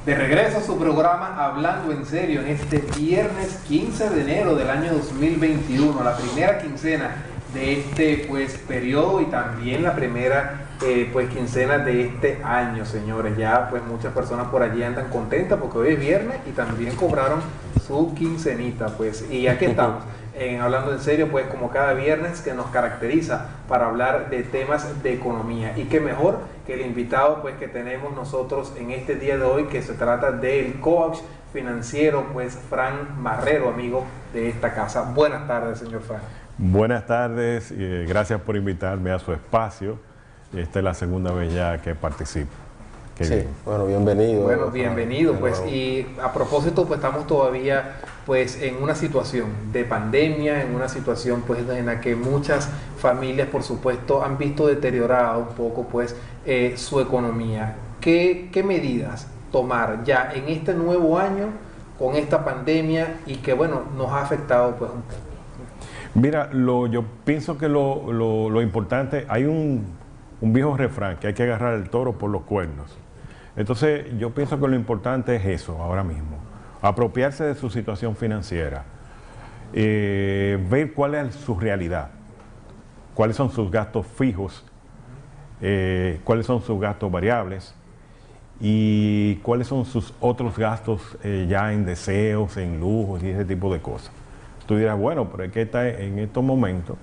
De regreso a su programa Hablando en Serio en este viernes 15 de enero del año 2021, la primera quincena de este periodo y también la primera quincena de este año, señores. Ya muchas personas por allí andan contentas porque hoy es viernes y también cobraron su quincenita, y aquí estamos. Hablando en serio, como cada viernes, que nos caracteriza para hablar de temas de economía. Y qué mejor que el invitado que tenemos nosotros en este día de hoy, que se trata del coach financiero, Fran Marrero, amigo de esta casa. Buenas tardes, señor Fran. Buenas tardes, gracias por invitarme a su espacio. Esta es la segunda vez ya que participo. Sí, bueno, bienvenido. Bueno, bienvenido, y a propósito, estamos todavía en una situación de pandemia, en una situación en la que muchas familias, por supuesto, han visto deteriorado un poco su economía. ¿Qué medidas tomar ya en este nuevo año con esta pandemia y que nos ha afectado un poco? Mira, yo pienso que lo importante, hay un viejo refrán que hay que agarrar el toro por los cuernos. Entonces, yo pienso que lo importante es eso ahora mismo, apropiarse de su situación financiera, ver cuál es su realidad, cuáles son sus gastos fijos, cuáles son sus gastos variables y cuáles son sus otros gastos ya en deseos, en lujos y ese tipo de cosas. Tú dirás, bueno, pero es que en estos momentos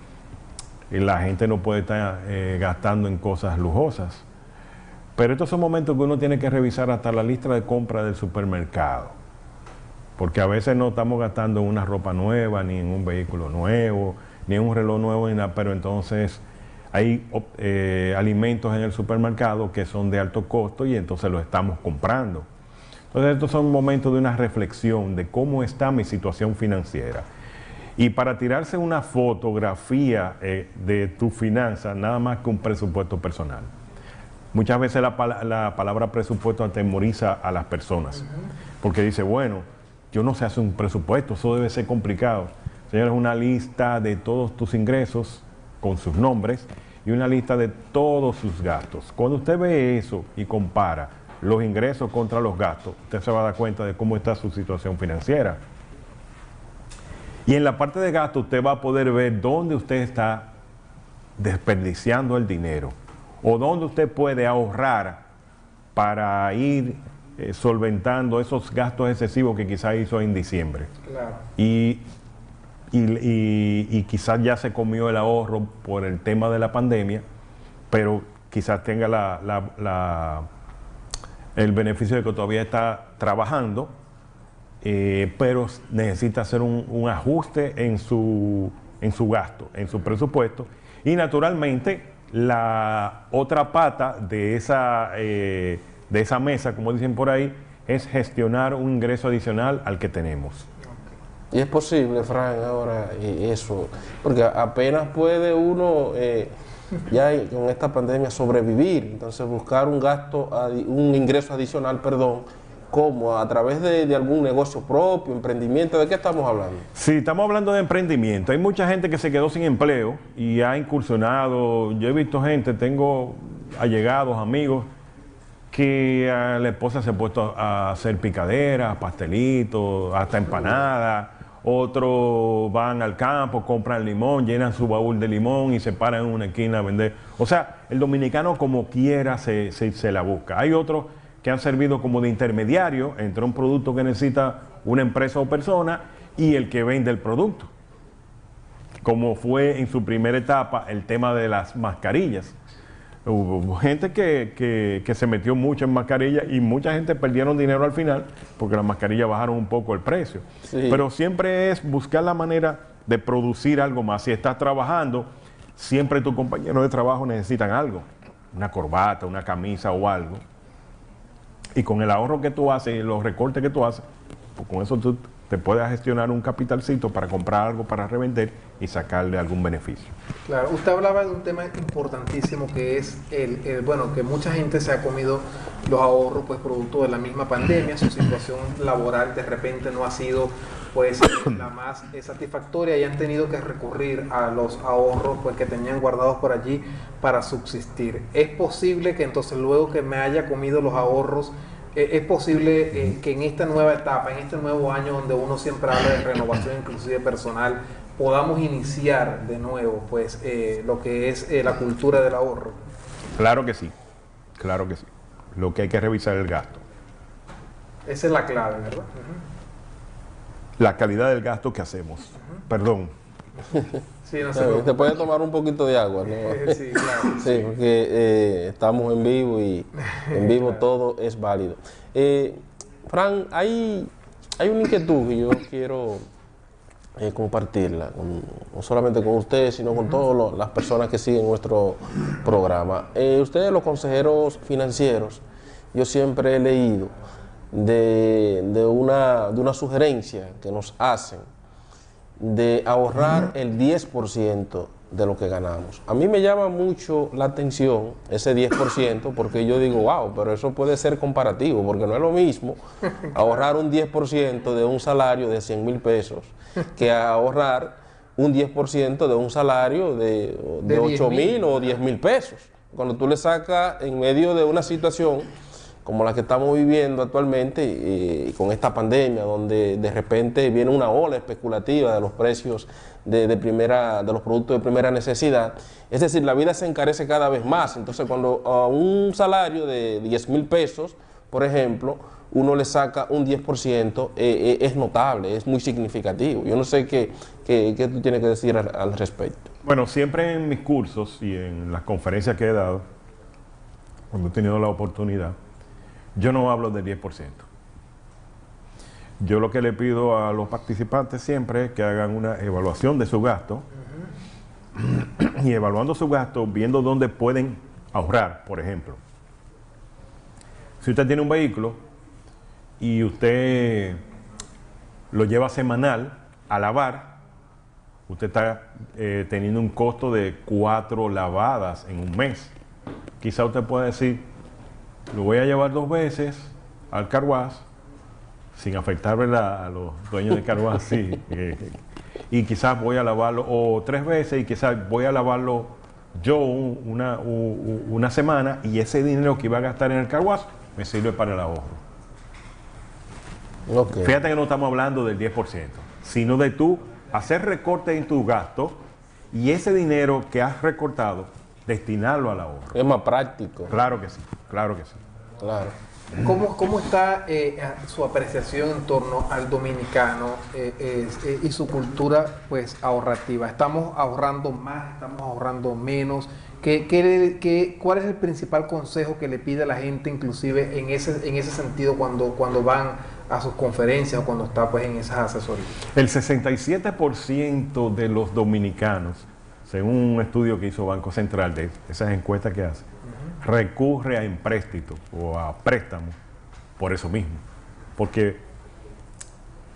la gente no puede estar gastando en cosas lujosas. Pero estos son momentos que uno tiene que revisar hasta la lista de compra del supermercado. Porque a veces no estamos gastando en una ropa nueva, ni en un vehículo nuevo, ni en un reloj nuevo, ni nada, pero entonces hay alimentos en el supermercado que son de alto costo y entonces los estamos comprando. Entonces estos son momentos de una reflexión de cómo está mi situación financiera. Y para tirarse una fotografía de tu finanza, nada más que un presupuesto personal. Muchas veces la palabra presupuesto atemoriza a las personas, porque dice, bueno, yo no sé hacer un presupuesto, eso debe ser complicado. Señores, una lista de todos tus ingresos con sus nombres y una lista de todos sus gastos. Cuando usted ve eso y compara los ingresos contra los gastos, usted se va a dar cuenta de cómo está su situación financiera. Y en la parte de gasto usted va a poder ver dónde usted está desperdiciando el dinero o dónde usted puede ahorrar para ir solventando esos gastos excesivos que quizás hizo en diciembre. Claro. Y quizás ya se comió el ahorro por el tema de la pandemia, pero quizás tenga el beneficio de que todavía está trabajando, pero necesita hacer un ajuste en su gasto, en su presupuesto. Y naturalmente la otra pata de esa mesa, como dicen por ahí, es gestionar un ingreso adicional al que tenemos. Y es posible, Fran, ahora eso, porque apenas puede uno ya con esta pandemia sobrevivir, entonces buscar un ingreso adicional, ¿cómo? ¿A través de algún negocio propio, emprendimiento? ¿De qué estamos hablando? Sí, estamos hablando de emprendimiento. Hay mucha gente que se quedó sin empleo y ha incursionado. Yo he visto gente, tengo allegados, amigos, que la esposa se ha puesto a hacer picaderas, pastelitos, hasta empanadas. Otros van al campo, compran limón, llenan su baúl de limón y se paran en una esquina a vender. O sea, el dominicano como quiera se la busca. Hay otros que han servido como de intermediario entre un producto que necesita una empresa o persona y el que vende el producto. Como fue en su primera etapa el tema de las mascarillas. Hubo gente que se metió mucho en mascarillas y mucha gente perdieron dinero al final porque las mascarillas bajaron un poco el precio. Sí. Pero siempre es buscar la manera de producir algo más. Si estás trabajando, siempre tus compañeros de trabajo necesitan algo. Una corbata, una camisa o algo. Y con el ahorro que tú haces y los recortes que tú haces, pues con eso tú te puedes gestionar un capitalcito para comprar algo para revender y sacarle algún beneficio. Claro, usted hablaba de un tema importantísimo que es que mucha gente se ha comido los ahorros producto de la misma pandemia, su situación laboral de repente no ha sido la más satisfactoria y han tenido que recurrir a los ahorros que tenían guardados por allí para subsistir. Es posible que entonces luego que me haya comido los ahorros es posible que en esta nueva etapa, en este nuevo año donde uno siempre habla de renovación inclusive personal, podamos iniciar de nuevo pues lo que es la cultura del ahorro. Claro que sí, claro que sí. Lo que hay que revisar es el gasto. Esa es la clave, ¿verdad? La calidad del gasto que hacemos. Perdón. Sí, no te puede tomar un poquito de agua, ¿no? Sí, claro. Sí, porque estamos en vivo y en vivo todo es válido. Fran, hay una inquietud que yo quiero compartirla, no solamente con ustedes, sino con todas las personas que siguen nuestro programa. Ustedes, los consejeros financieros, yo siempre he leído de una sugerencia que nos hacen de ahorrar el 10% de lo que ganamos. A mí me llama mucho la atención ese 10% porque yo digo, wow, pero eso puede ser comparativo, porque no es lo mismo ahorrar un 10% de un salario de 100,000 pesos que ahorrar un 10% de un salario de 8,000 o 10,000 pesos. Cuando tú le sacas en medio de una situación como la que estamos viviendo actualmente, con esta pandemia, donde de repente viene una ola especulativa de los precios de los productos de primera necesidad. Es decir, la vida se encarece cada vez más. Entonces, cuando a un salario de 10,000 pesos, por ejemplo, uno le saca un 10%, es notable, es muy significativo. Yo no sé qué tú tienes que decir al respecto. Bueno, siempre en mis cursos y en las conferencias que he dado, cuando he tenido la oportunidad, yo no hablo del 10%. Yo lo que le pido a los participantes siempre es que hagan una evaluación de su gasto y evaluando su gasto, viendo dónde pueden ahorrar, por ejemplo. Si usted tiene un vehículo y usted lo lleva semanal a lavar, usted está teniendo un costo de 4 lavadas en un mes. Quizá usted pueda decir, lo voy a llevar 2 veces al car wash, sin afectar, ¿verdad?, a los dueños de car wash, sí, y quizás voy a lavarlo, o 3 veces, y quizás voy a lavarlo yo una semana, y ese dinero que iba a gastar en el car wash me sirve para el ahorro. Okay. Fíjate que no estamos hablando del 10%, sino de tú hacer recortes en tus gastos y ese dinero que has recortado, destinarlo al ahorro. Es más práctico. Claro que sí, claro que sí. Claro. ¿Cómo está su apreciación en torno al dominicano y su cultura pues ahorrativa? ¿Estamos ahorrando más? ¿Estamos ahorrando menos? ¿Cuál es el principal consejo que le pide a la gente, inclusive en ese sentido, cuando van a sus conferencias o cuando está pues en esas asesorías? El 67% de los dominicanos, según un estudio que hizo Banco Central de esas encuestas que hace, recurre a empréstitos o a préstamos por eso mismo, porque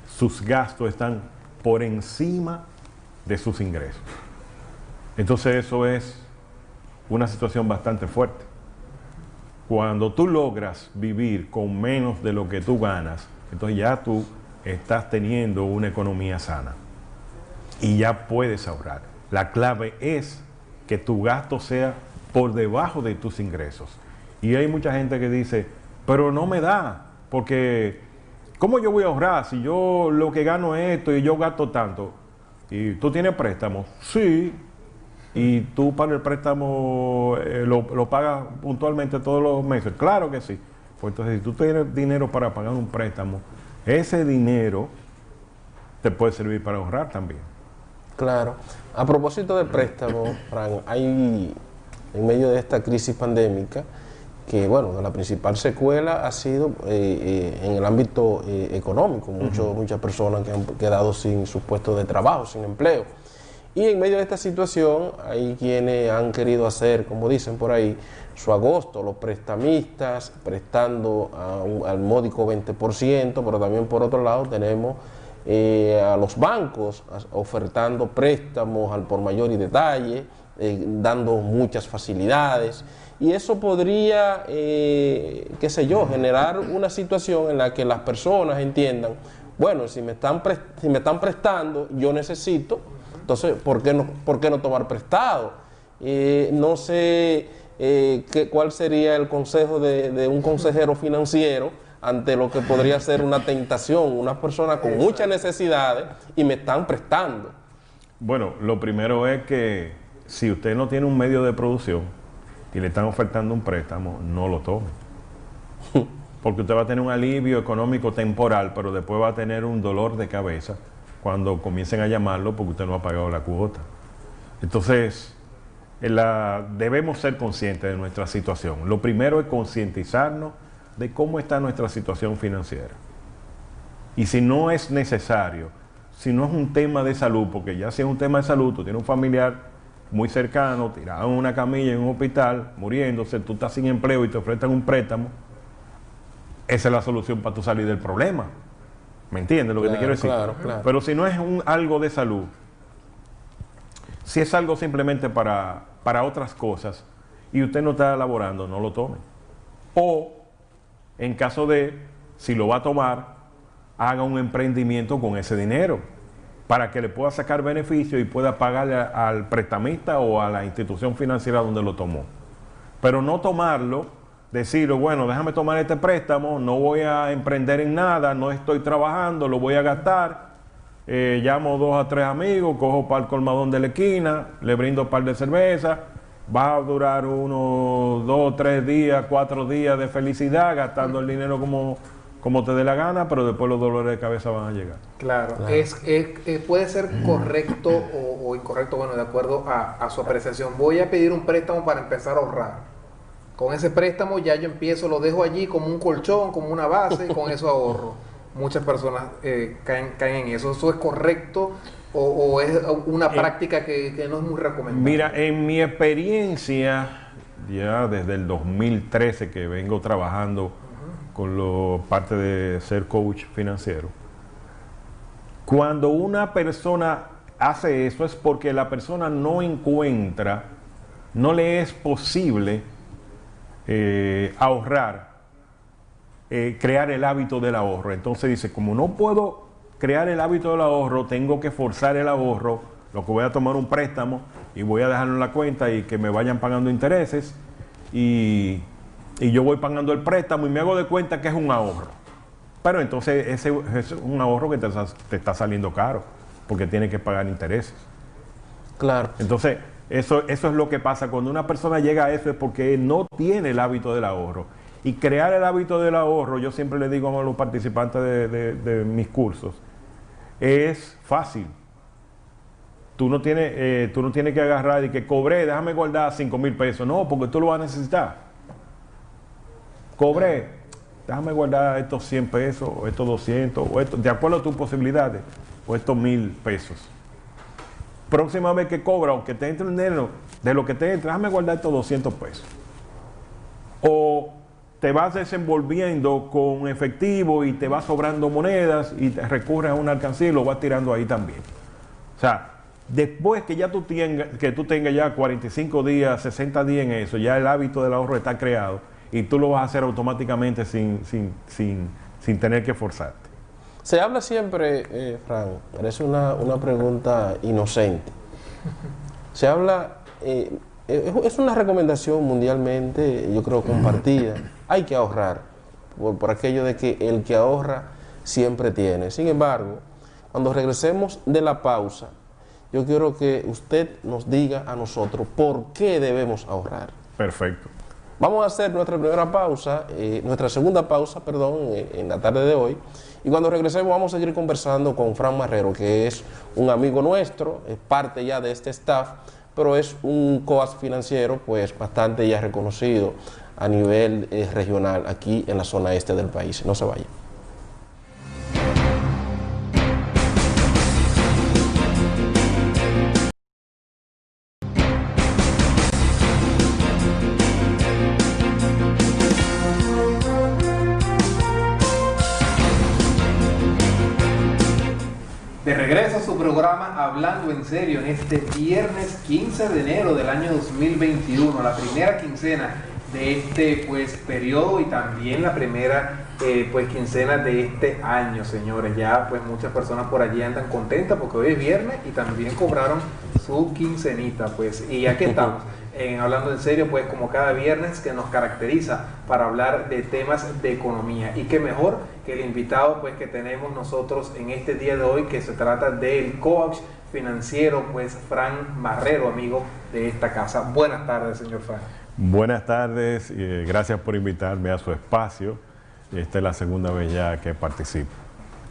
sus gastos están por encima de sus ingresos. Entonces eso es una situación bastante fuerte. Cuando tú logras vivir con menos de lo que tú ganas, entonces ya tú estás teniendo una economía sana y ya puedes ahorrar. La clave es que tu gasto sea por debajo de tus ingresos. Y hay mucha gente que dice, pero no me da, porque ¿cómo yo voy a ahorrar si yo lo que gano es esto y yo gasto tanto? ¿Y tú tienes préstamos? Sí. ¿Y tú para el préstamo lo pagas puntualmente todos los meses? Claro que sí. Pues entonces, si tú tienes dinero para pagar un préstamo, ese dinero te puede servir para ahorrar también. Claro. A propósito de préstamo, Fran, hay en medio de esta crisis pandémica que, bueno, la principal secuela ha sido en el ámbito económico. Muchas personas que han quedado sin sus puestos de trabajo, sin empleo. Y en medio de esta situación hay quienes han querido hacer, como dicen por ahí, su agosto, los prestamistas prestando al módico 20%, pero también por otro lado tenemos a los bancos ofertando préstamos al por mayor y detalle, dando muchas facilidades. Y eso podría, qué sé yo, generar una situación en la que las personas entiendan, bueno, si me están prestando, yo necesito, entonces, ¿por qué no tomar prestado? No sé cuál sería el consejo de un consejero financiero ante lo que podría ser una tentación, una persona con muchas necesidades y me están prestando. Bueno, lo primero es que si usted no tiene un medio de producción y le están ofertando un préstamo, no lo tome. Porque usted va a tener un alivio económico temporal, pero después va a tener un dolor de cabeza cuando comiencen a llamarlo porque usted no ha pagado la cuota. Entonces, debemos ser conscientes de nuestra situación. Lo primero es concientizarnos de cómo está nuestra situación financiera. Y si no es necesario, si no es un tema de salud, porque ya si es un tema de salud, tú tienes un familiar muy cercano, tirado en una camilla en un hospital, muriéndose, tú estás sin empleo y te ofrecen un préstamo, esa es la solución para tú salir del problema. ¿Me entiendes lo que te quiero decir? Claro, claro. Pero si no es algo de salud, si es algo simplemente para otras cosas y usted no está elaborando, no lo tome. O, en caso de, si lo va a tomar, haga un emprendimiento con ese dinero para que le pueda sacar beneficio y pueda pagarle al prestamista o a la institución financiera donde lo tomó. Pero no tomarlo, decirlo, bueno, déjame tomar este préstamo, no voy a emprender en nada, no estoy trabajando, lo voy a gastar, llamo 2 a 3 amigos, cojo para el colmadón de la esquina, le brindo un par de cervezas, va a durar unos 2, 3 días, 4 días de felicidad, gastando el dinero como te dé la gana, pero después los dolores de cabeza van a llegar. Claro. Puede ser correcto o incorrecto, bueno, de acuerdo a su apreciación. Voy a pedir un préstamo para empezar a ahorrar. Con ese préstamo ya yo empiezo, lo dejo allí como un colchón, como una base, y con eso ahorro. Muchas personas caen en eso. ¿Eso es correcto o es una práctica que no es muy recomendable? Mira, en mi experiencia, ya desde el 2013 que vengo trabajando con parte de ser coach financiero, cuando una persona hace eso es porque la persona no encuentra, no le es posible ahorrar, crear el hábito del ahorro. Entonces dice, como no puedo crear el hábito del ahorro, tengo que forzar el ahorro, lo que voy a tomar un préstamo y voy a dejarlo en la cuenta y que me vayan pagando intereses y yo voy pagando el préstamo y me hago de cuenta que es un ahorro. Pero entonces ese es un ahorro que te está saliendo caro porque tienes que pagar intereses. Claro. Entonces, eso es lo que pasa. Cuando una persona llega a eso es porque no tiene el hábito del ahorro. Y crear el hábito del ahorro, yo siempre le digo a los participantes de mis cursos, es fácil. Tú no tienes que agarrar y que cobré, déjame guardar 5,000 pesos. No, porque tú lo vas a necesitar. Cobré, déjame guardar estos 100 pesos, o estos 200, o estos, de acuerdo a tus posibilidades, o estos 1,000 pesos. Próxima vez que cobra o que te entre el dinero, de lo que te entra, déjame guardar estos 200 pesos. O te vas desenvolviendo con efectivo y te vas sobrando monedas y te recurres a una alcancía y lo vas tirando ahí también. O sea, después que ya tú tengas ya 45 días, 60 días en eso, ya el hábito del ahorro está creado y tú lo vas a hacer automáticamente sin tener que forzarte. Se habla siempre, Fran, parece una pregunta inocente. Se habla, es una recomendación mundialmente, yo creo compartida, hay que ahorrar, por aquello de que el que ahorra siempre tiene. Sin embargo, cuando regresemos de la pausa, yo quiero que usted nos diga a nosotros por qué debemos ahorrar. Perfecto. Vamos a hacer nuestra segunda pausa, en la tarde de hoy. Y cuando regresemos vamos a seguir conversando con Fran Marrero, que es un amigo nuestro, es parte ya de este staff, pero es un coach financiero pues bastante ya reconocido a nivel regional aquí en la zona este del país. No se vaya. De regreso a su programa Hablando en Serio en este viernes 15 de enero del año 2021, la primera quincena de este periodo y también la primera pues quincena de este año, señores. Ya pues muchas personas por allí andan contentas porque hoy es viernes y también cobraron su quincenita, pues. Y aquí estamos, hablando en serio, pues como cada viernes que nos caracteriza para hablar de temas de economía. Y qué mejor que el invitado pues que tenemos nosotros en este día de hoy, que se trata del coach financiero, pues Fran Marrero, amigo de esta casa. Buenas tardes, señor Fran. Buenas tardes, gracias por invitarme a su espacio. Esta es la segunda vez ya que participo.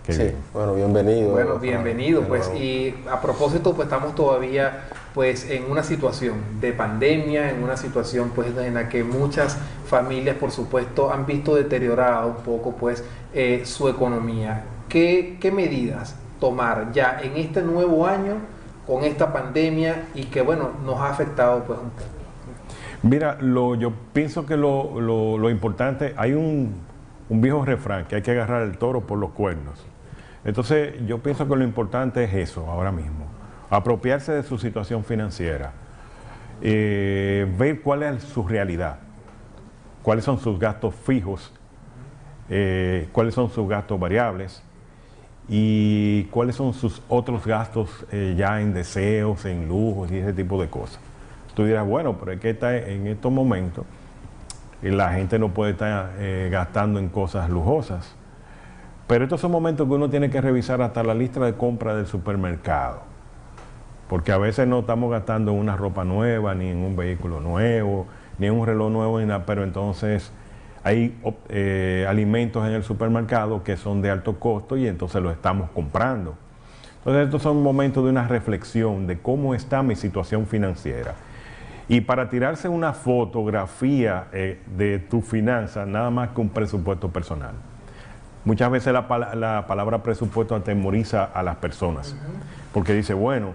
Sí, bueno, bienvenido. Bueno, bienvenido, pues, y a propósito, pues estamos todavía pues en una situación de pandemia, en una situación pues en la que muchas familias, por supuesto, han visto deteriorada un poco pues su economía. ¿Qué medidas tomar ya en este nuevo año con esta pandemia y que, bueno, nos ha afectado pues un poco? Mira, yo pienso que lo importante, hay un viejo refrán que hay que agarrar el toro por los cuernos. Entonces, yo pienso que lo importante es eso ahora mismo, apropiarse de su situación financiera, ver cuál es su realidad, cuáles son sus gastos fijos, cuáles son sus gastos variables y cuáles son sus otros gastos ya en deseos, en lujos y ese tipo de cosas. Tú dirás, bueno, pero es que en estos momentos la gente no puede estar gastando en cosas lujosas. Pero estos son momentos que uno tiene que revisar hasta la lista de compra del supermercado. Porque a veces no estamos gastando en una ropa nueva, ni en un vehículo nuevo, ni en un reloj nuevo, ni nada, pero entonces hay alimentos en el supermercado que son de alto costo y entonces los estamos comprando. Entonces estos son momentos de una reflexión de cómo está mi situación financiera. Y para tirarse una fotografía de tu finanza, nada más que un presupuesto personal. Muchas veces la palabra presupuesto atemoriza a las personas, porque dice, bueno,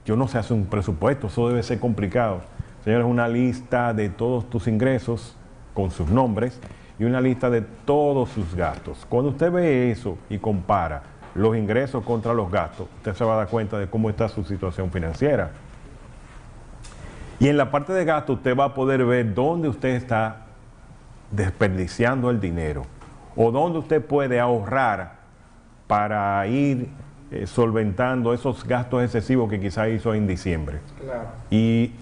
yo no sé hacer un presupuesto, eso debe ser complicado. Señores, una lista de todos tus ingresos con sus nombres y una lista de todos sus gastos. Cuando usted ve eso y compara los ingresos contra los gastos, usted se va a dar cuenta de cómo está su situación financiera. Y en la parte de gasto usted va a poder ver dónde usted está desperdiciando el dinero o dónde usted puede ahorrar para ir solventando esos gastos excesivos que quizás hizo en diciembre. Claro. Y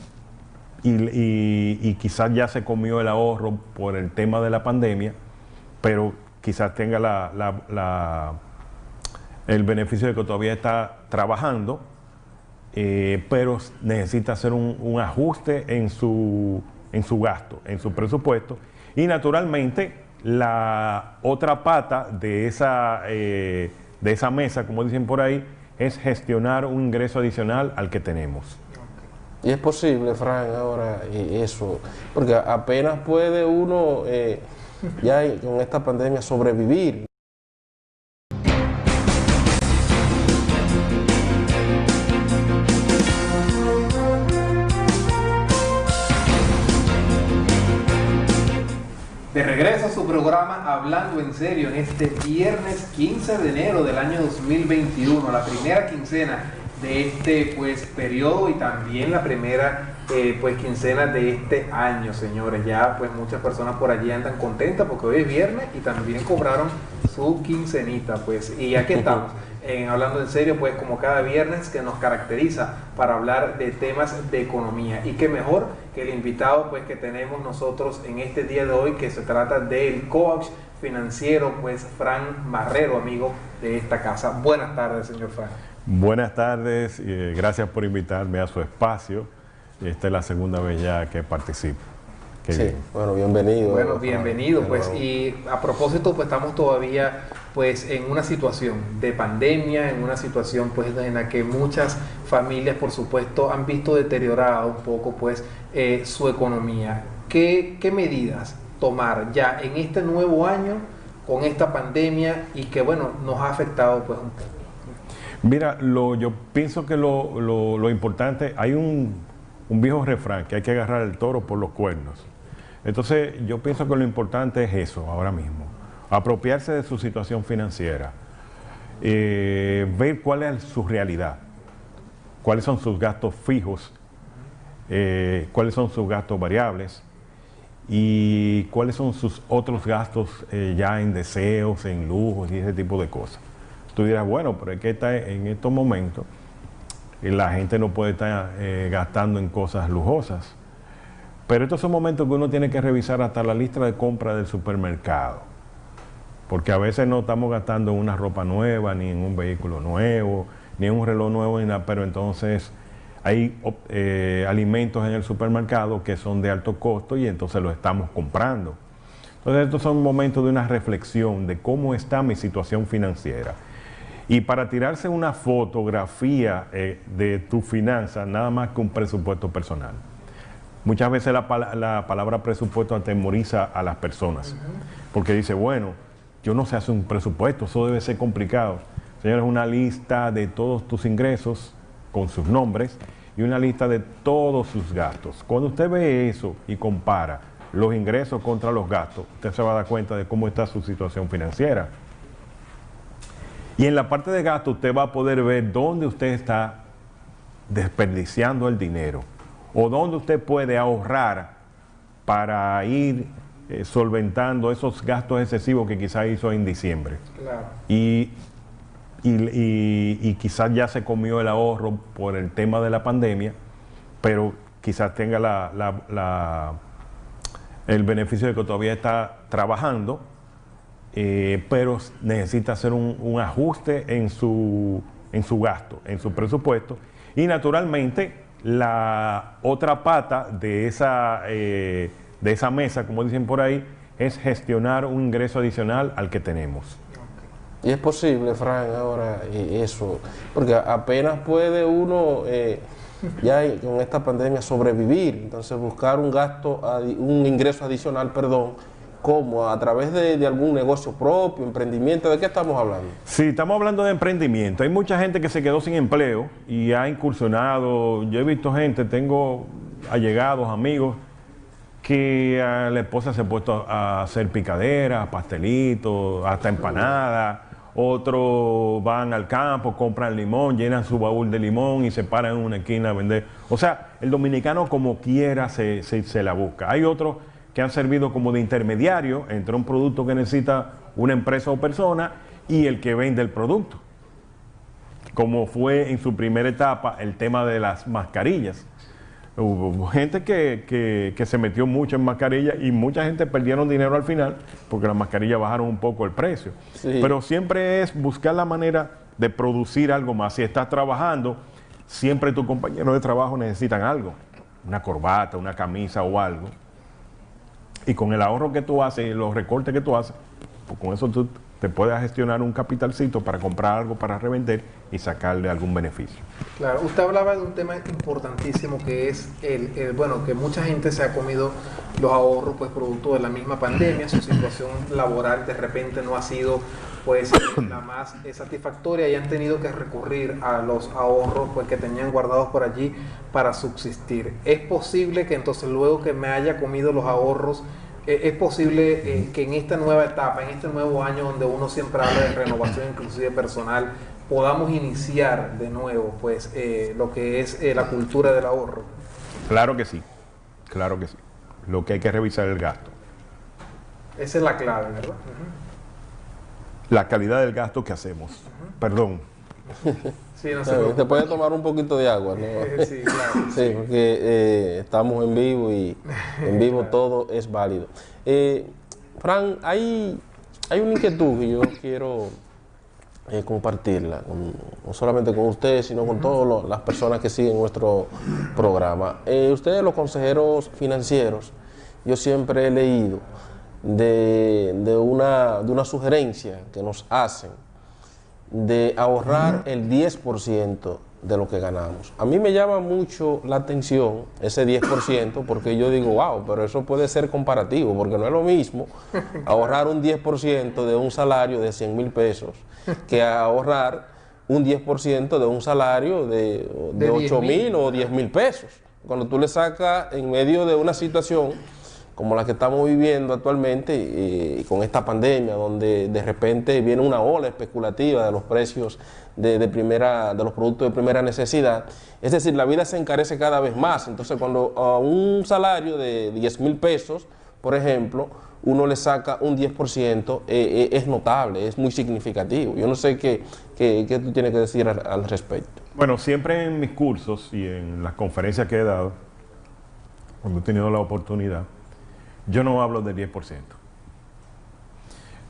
quizás ya se comió el ahorro por el tema de la pandemia, pero quizás tenga el beneficio de que todavía está trabajando, pero necesita hacer un ajuste en su gasto, en su presupuesto. Y naturalmente la otra pata de esa mesa, como dicen por ahí, es gestionar un ingreso adicional al que tenemos. Y es posible, Fran, ahora eso, porque apenas puede uno ya con esta pandemia sobrevivir. De regreso a su programa Hablando en Serio en este viernes 15 de enero del año 2021, la primera quincena de este pues periodo y también la primera pues quincena de este año, señores. Ya pues muchas personas por allí andan contentas porque hoy es viernes y también cobraron su quincenita, pues. Y aquí estamos, Hablando en Serio, pues como cada viernes que nos caracteriza para hablar de temas de economía. Y qué mejor que el invitado pues que tenemos nosotros en este día de hoy, que se trata del coach financiero, pues Fran Marrero, amigo de esta casa. Buenas tardes, señor Fran. Buenas tardes, gracias por invitarme a su espacio. Esta es la segunda vez ya que participo. Sí, bueno, bienvenido. Bueno, bienvenido, pues, y a propósito, pues estamos todavía pues en una situación de pandemia, en una situación pues en la que muchas familias, por supuesto, han visto deteriorada un poco pues su economía. ¿Qué medidas tomar ya en este nuevo año con esta pandemia y que, bueno, nos ha afectado pues un poco? Mira, yo pienso que lo importante, hay un viejo refrán que hay que agarrar el toro por los cuernos. Entonces, yo pienso que lo importante es eso ahora mismo, apropiarse de su situación financiera, ver cuál es su realidad, cuáles son sus gastos fijos, cuáles son sus gastos variables y cuáles son sus otros gastos ya en deseos, en lujos y ese tipo de cosas. Tú dirás, bueno, pero es que en estos momentos la gente no puede estar gastando en cosas lujosas. Pero estos son momentos que uno tiene que revisar hasta la lista de compra del supermercado. Porque a veces no estamos gastando en una ropa nueva, ni en un vehículo nuevo, ni en un reloj nuevo, ni nada, pero entonces hay alimentos en el supermercado que son de alto costo y entonces los estamos comprando. Entonces estos son momentos de una reflexión de cómo está mi situación financiera. Y para tirarse una fotografía de tu finanza, nada más que un presupuesto personal. Muchas veces la palabra presupuesto atemoriza a las personas, porque dice, bueno, yo no sé hacer un presupuesto, eso debe ser complicado. Señores, una lista de todos tus ingresos con sus nombres y una lista de todos sus gastos. Cuando usted ve eso y compara los ingresos contra los gastos, usted se va a dar cuenta de cómo está su situación financiera. Y en la parte de gasto usted va a poder ver dónde usted está desperdiciando el dinero o dónde usted puede ahorrar para ir solventando esos gastos excesivos que quizás hizo en diciembre. Claro. Y quizás ya se comió el ahorro por el tema de la pandemia, pero quizás tenga el beneficio de que todavía está trabajando, pero necesita hacer un ajuste en su gasto, en su presupuesto. Y naturalmente la otra pata de esa mesa, como dicen por ahí, es gestionar un ingreso adicional al que tenemos. Y es posible, Fran, ahora eso, porque apenas puede uno ya con esta pandemia sobrevivir, entonces buscar un ingreso adicional, como a través de algún negocio propio, emprendimiento. ¿De qué estamos hablando? Sí, estamos hablando de emprendimiento. Hay mucha gente que se quedó sin empleo y ha incursionado. Yo he visto gente, tengo allegados, amigos, que a la esposa se ha puesto a hacer picaderas, pastelitos, hasta empanadas. Otros van al campo, compran limón, llenan su baúl de limón y se paran en una esquina a vender. O sea, el dominicano como quiera se la busca. Hay otros que han servido como de intermediario entre un producto que necesita una empresa o persona y el que vende el producto. Como fue en su primera etapa el tema de las mascarillas. Hubo gente que se metió mucho en mascarillas y mucha gente perdieron dinero al final porque las mascarillas bajaron un poco el precio. Sí. Pero siempre es buscar la manera de producir algo más. Si estás trabajando, siempre tus compañeros de trabajo necesitan algo. Una corbata, una camisa o algo. Y con el ahorro que tú haces y los recortes que tú haces, pues con eso tú te puedes gestionar un capitalcito para comprar algo para revender y sacarle algún beneficio. Claro, usted hablaba de un tema importantísimo que es bueno, que mucha gente se ha comido los ahorros pues producto de la misma pandemia, su situación laboral de repente no ha sido pues la más satisfactoria y han tenido que recurrir a los ahorros pues que tenían guardados por allí para subsistir. Es posible que entonces luego que me haya comido los ahorros, es posible que en esta nueva etapa, en este nuevo año donde uno siempre habla de renovación inclusive personal, podamos iniciar de nuevo pues lo que es la cultura del ahorro. Claro que sí, claro que sí. Lo que hay que revisar es el gasto. Esa es la clave, ¿verdad? La calidad del gasto que hacemos. Perdón. Sí, no se te puede tomar un poquito de agua, ¿no? Sí, claro. Sí, porque estamos en vivo y en vivo claro. Todo es válido. Fran, hay una inquietud que yo quiero compartirla, no solamente con usted, sino con todas las personas que siguen nuestro programa. Ustedes, los consejeros financieros, yo siempre he leído de una sugerencia que nos hacen de ahorrar el 10% de lo que ganamos. A mí me llama mucho la atención ese 10% porque yo digo, wow, pero eso puede ser comparativo, porque no es lo mismo ahorrar un 10% de un salario de 100,000 pesos que ahorrar un 10% de un salario de 8,000 o 10,000 pesos. Cuando tú le sacas en medio de una situación como la que estamos viviendo actualmente, con esta pandemia, donde de repente viene una ola especulativa de los precios de los productos de primera necesidad. Es decir, la vida se encarece cada vez más. Entonces, cuando a un salario de 10,000 pesos, por ejemplo, uno le saca un 10%, es notable, es muy significativo. Yo no sé qué tú tienes que decir al respecto. Bueno, siempre en mis cursos y en las conferencias que he dado, cuando he tenido la oportunidad, yo no hablo del 10%.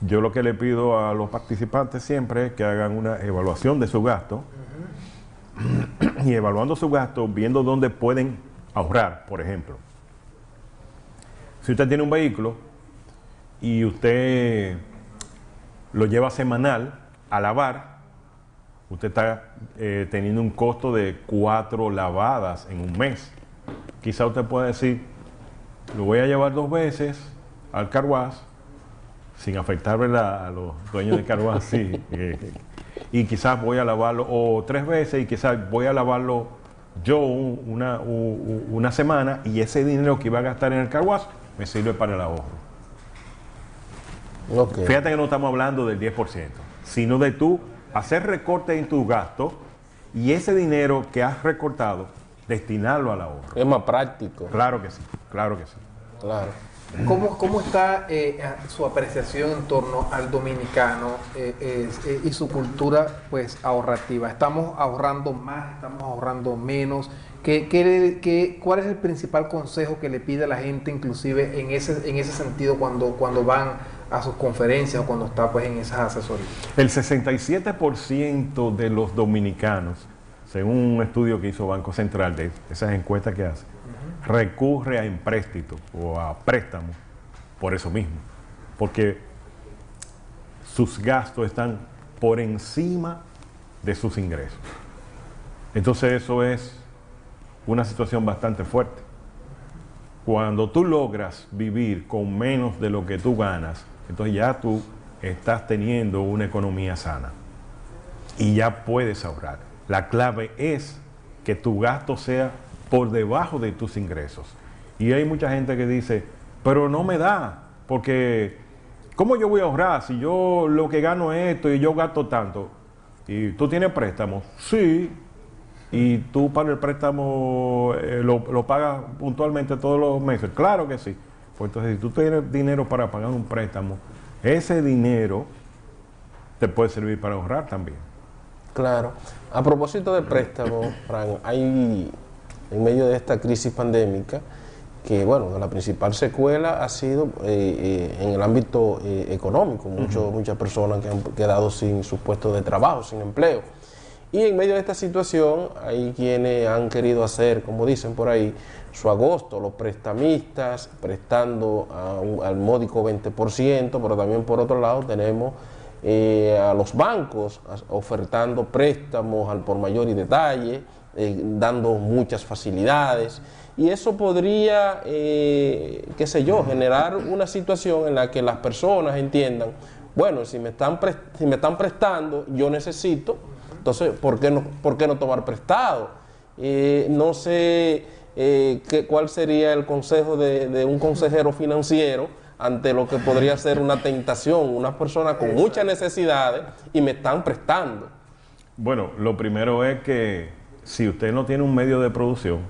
Yo lo que le pido a los participantes siempre es que hagan una evaluación de su gasto y evaluando su gasto, viendo dónde pueden ahorrar, por ejemplo. Si usted tiene un vehículo y usted lo lleva semanal a lavar, usted está teniendo un costo de 4 lavadas en un mes. Quizá usted pueda decir, lo voy a llevar 2 veces al car wash, sin afectar, ¿verdad?, a los dueños de car wash, sí, y quizás voy a lavarlo o 3 veces y quizás voy a lavarlo yo una semana y ese dinero que iba a gastar en el car wash me sirve para el ahorro. Okay. Fíjate que no estamos hablando del 10%, sino de tú hacer recortes en tus gastos y ese dinero que has recortado, destinarlo al ahorro. Es más práctico. Claro que sí, claro que sí. Claro. ¿Cómo está su apreciación en torno al dominicano y su cultura pues ahorrativa? ¿Estamos ahorrando más? ¿Estamos ahorrando menos? ¿Cuál es el principal consejo que le pide a la gente, inclusive en ese sentido, cuando van a sus conferencias o cuando está pues en esas asesorías? El 67% de los dominicanos, según un estudio que hizo Banco Central, de esas encuestas que hace, recurre a empréstito o a préstamo por eso mismo, porque sus gastos están por encima de sus ingresos. Entonces eso es una situación bastante fuerte. Cuando tú logras vivir con menos de lo que tú ganas, entonces ya tú estás teniendo una economía sana y ya puedes ahorrar. La clave es que tu gasto sea por debajo de tus ingresos. Y hay mucha gente que dice, pero no me da, porque ¿cómo yo voy a ahorrar si yo lo que gano es esto y yo gasto tanto? ¿Y tú tienes préstamos? Sí. ¿Y tú para el préstamo lo pagas puntualmente todos los meses? Claro que sí. Pues entonces si tú tienes dinero para pagar un préstamo, ese dinero te puede servir para ahorrar también. Claro. A propósito de préstamo, Fran, hay en medio de esta crisis pandémica, que bueno, la principal secuela ha sido en el ámbito económico, muchas personas que han quedado sin sus puestos de trabajo, sin empleo. Y en medio de esta situación hay quienes han querido hacer, como dicen por ahí, su agosto, los prestamistas prestando al módico 20%, pero también por otro lado tenemos a los bancos ofertando préstamos al por mayor y detalle, dando muchas facilidades, y eso podría, qué sé yo, generar una situación en la que las personas entiendan, bueno, si me están prestando, yo necesito, entonces, ¿por qué no tomar prestado? No sé cuál sería el consejo de un consejero financiero ante lo que podría ser una tentación, una persona con muchas necesidades y me están prestando. Bueno, lo primero es que si usted no tiene un medio de producción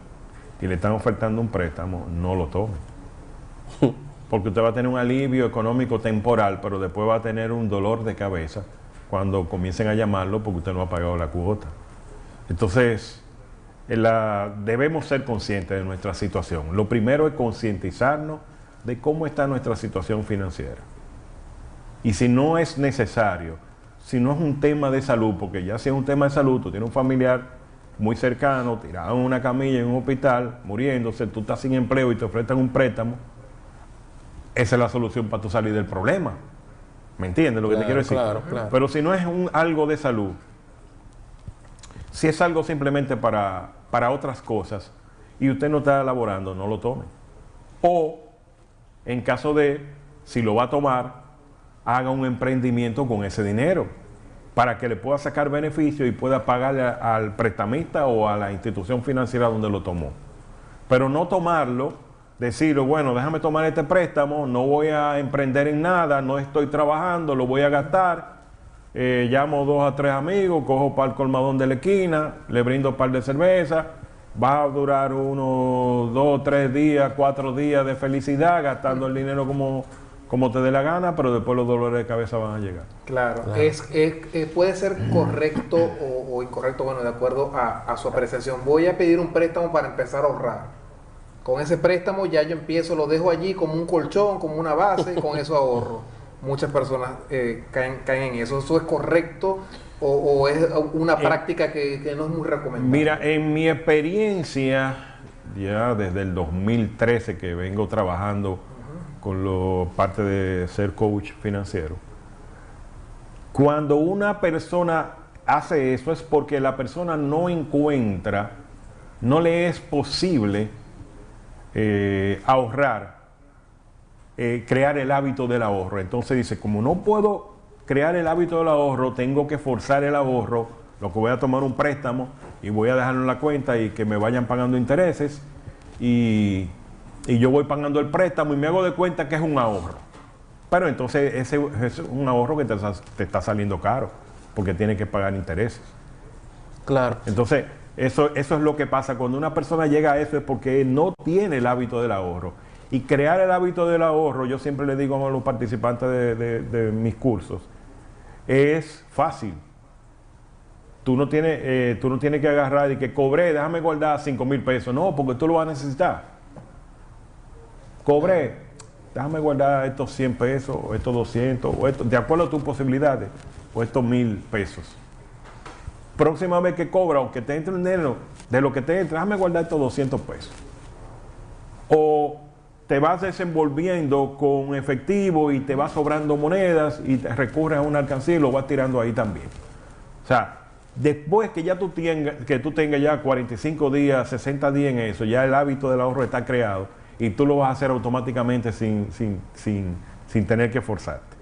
y le están ofertando un préstamo, no lo tome. Porque usted va a tener un alivio económico temporal, pero después va a tener un dolor de cabeza cuando comiencen a llamarlo porque usted no ha pagado la cuota. Entonces, debemos ser conscientes de nuestra situación. Lo primero es concientizarnos de cómo está nuestra situación financiera. Y si no es necesario, si no es un tema de salud, porque ya si es un tema de salud, tú tienes un familiar muy cercano, tirado en una camilla en un hospital, muriéndose, tú estás sin empleo y te ofrecen un préstamo, esa es la solución para tú salir del problema. ¿Me entiendes lo que te quiero decir? Claro. Pero si no es algo de salud, si es algo simplemente para otras cosas y usted no está elaborando, no lo tome. O, en caso de, si lo va a tomar, haga un emprendimiento con ese dinero para que le pueda sacar beneficio y pueda pagarle al prestamista o a la institución financiera donde lo tomó. Pero no tomarlo, decirlo, bueno, déjame tomar este préstamo, no voy a emprender en nada, no estoy trabajando, lo voy a gastar, llamo 2 a 3 amigos, cojo para el colmadón de la esquina, le brindo un par de cervezas vas a durar unos 2, 3 días, 4 días de felicidad, gastando el dinero como te dé la gana, pero después los dolores de cabeza van a llegar. Claro. Puede ser correcto o incorrecto, bueno, de acuerdo a su apreciación. Voy a pedir un préstamo para empezar a ahorrar. Con ese préstamo ya yo empiezo, lo dejo allí como un colchón, como una base, y con eso ahorro. Muchas personas caen en eso. ¿Eso es correcto o es una práctica que no es muy recomendable? Mira, en mi experiencia, ya desde el 2013 que vengo trabajando con parte de ser coach financiero, cuando una persona hace eso es porque la persona no encuentra, no le es posible ahorrar, crear el hábito del ahorro. Entonces dice, como no puedo crear el hábito del ahorro, tengo que forzar el ahorro, lo que voy a tomar un préstamo y voy a dejarlo en la cuenta y que me vayan pagando intereses y yo voy pagando el préstamo y me hago de cuenta que es un ahorro. Pero entonces ese es un ahorro que te está saliendo caro porque tiene que pagar intereses. Claro. Entonces, eso es lo que pasa. Cuando una persona llega a eso es porque no tiene el hábito del ahorro. Y crear el hábito del ahorro, yo siempre le digo a los participantes de mis cursos, es fácil. Tú no tienes que agarrar y que cobré, déjame guardar 5,000 pesos. No, porque tú lo vas a necesitar. Cobré, déjame guardar estos 100 pesos, o estos 200, o estos, de acuerdo a tus posibilidades, o estos 1,000 pesos. Próxima vez que cobra o que te entre el dinero, de lo que te entre, déjame guardar estos 200 pesos. O te vas desenvolviendo con efectivo y te vas sobrando monedas y te recurres a una alcancía y lo vas tirando ahí también. O sea, después que ya tú tengas ya 45 días, 60 días en eso, ya el hábito del ahorro está creado y tú lo vas a hacer automáticamente sin tener que forzarte.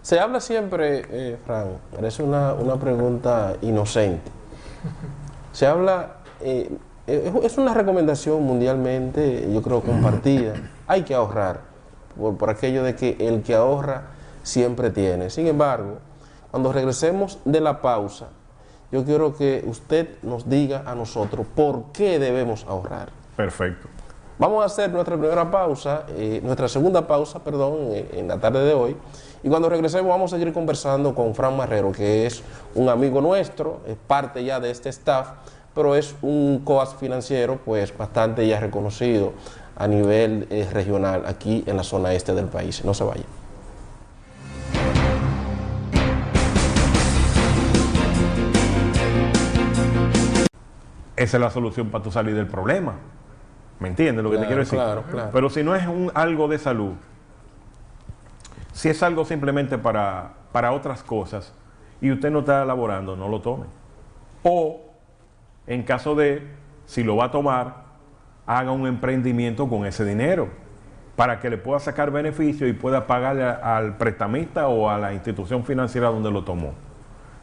Se habla siempre, Fran, parece una pregunta inocente. Se habla, es una recomendación mundialmente, yo creo, compartida. Hay que ahorrar, por aquello de que el que ahorra siempre tiene. Sin embargo, cuando regresemos de la pausa, yo quiero que usted nos diga a nosotros por qué debemos ahorrar. Perfecto. Vamos a hacer nuestra segunda pausa, en la tarde de hoy. Y cuando regresemos vamos a seguir conversando con Fran Marrero, que es un amigo nuestro, es parte ya de este staff, pero es un coach financiero pues bastante ya reconocido a nivel regional aquí en la zona este del país. No se vaya. Esa es la solución para tú salir del problema. ¿Me entiendes lo que te quiero decir? Claro. Pero si no es algo de salud, si es algo simplemente para otras cosas y usted no está elaborando, no lo tome. O, en caso de, si lo va a tomar, haga un emprendimiento con ese dinero para que le pueda sacar beneficio y pueda pagarle al prestamista o a la institución financiera donde lo tomó.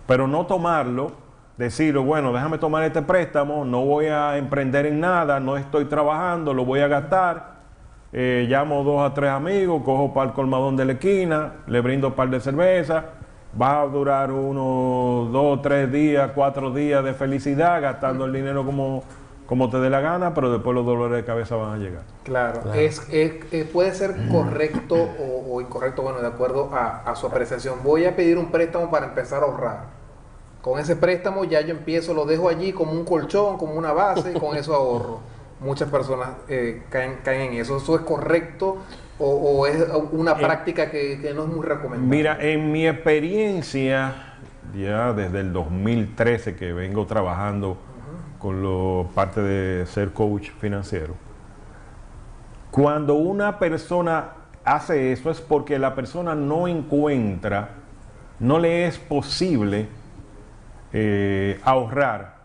Pero no tomarlo, decir, bueno, déjame tomar este préstamo, no voy a emprender en nada, no estoy trabajando, lo voy a gastar. Llamo 2 a 3 amigos, cojo para el colmadón de la esquina, le brindo un par de cerveza, va a durar unos 2, 3 días, 4 días de felicidad, gastando el dinero como te dé la gana, pero después los dolores de cabeza van a llegar. Claro. Puede ser correcto o incorrecto, bueno, de acuerdo a su apreciación. Voy a pedir un préstamo para empezar a ahorrar. Con ese préstamo ya yo empiezo, lo dejo allí como un colchón, como una base, y con eso ahorro. Muchas personas caen en eso. ¿Eso es correcto o es una práctica que no es muy recomendable? Mira, en mi experiencia, ya desde el 2013 que vengo trabajando con parte de ser coach financiero, cuando una persona hace eso es porque la persona no encuentra, no le es posible ahorrar,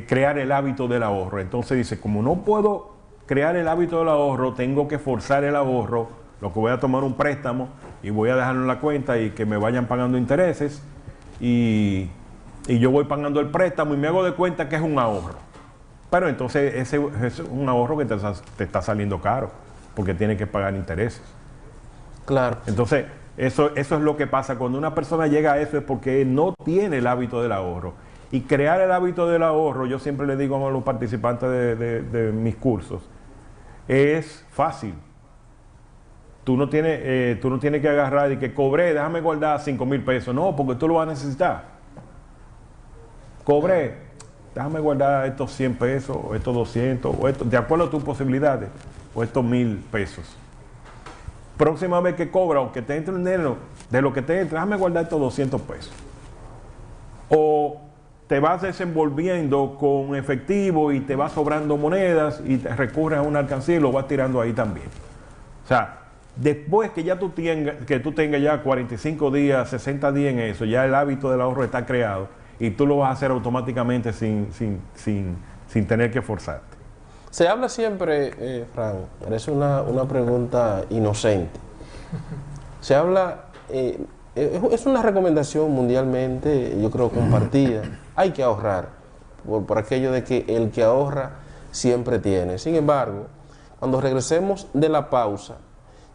crear el hábito del ahorro. Entonces dice, como no puedo crear el hábito del ahorro, tengo que forzar el ahorro, lo que voy a tomar un préstamo y voy a dejarlo en la cuenta y que me vayan pagando intereses y yo voy pagando el préstamo y me hago de cuenta que es un ahorro. Pero entonces ese es un ahorro que te está saliendo caro porque tiene que pagar intereses. Claro. Entonces, eso es lo que pasa. Cuando una persona llega a eso es porque no tiene el hábito del ahorro. Y crear el hábito del ahorro, yo siempre le digo a los participantes de mis cursos, es fácil. Tú no tienes que agarrar y que cobré, déjame guardar 5,000 pesos. No, porque tú lo vas a necesitar. Cobré, déjame guardar estos 100 pesos, o estos 200, o estos, de acuerdo a tus posibilidades, o estos 1,000 pesos. Próxima vez que cobra o que te entre el dinero, de lo que te entre, déjame guardar estos 200 pesos. O te vas desenvolviendo con efectivo y te vas sobrando monedas y te recurres a una alcancía y lo vas tirando ahí también. O sea, después que ya tú tengas ya 45 días, 60 días en eso, ya el hábito del ahorro está creado y tú lo vas a hacer automáticamente sin tener que forzarte. Se habla siempre, Fran, parece una pregunta inocente. Se habla, es una recomendación mundialmente, yo creo, compartida. Hay que ahorrar, por aquello de que el que ahorra siempre tiene. Sin embargo, cuando regresemos de la pausa,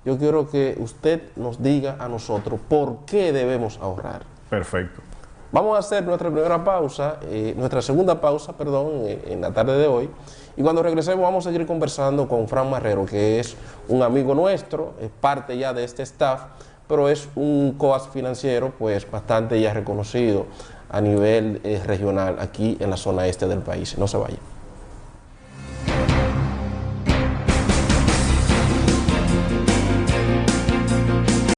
yo quiero que usted nos diga a nosotros por qué debemos ahorrar. Perfecto. Vamos a hacer nuestra primera pausa, nuestra segunda pausa, perdón, en la tarde de hoy. Y cuando regresemos vamos a seguir conversando con Fran Marrero, que es un amigo nuestro, es parte ya de este staff, pero es un coach financiero pues bastante ya reconocido a nivel regional aquí en la zona este del país. No se vayan.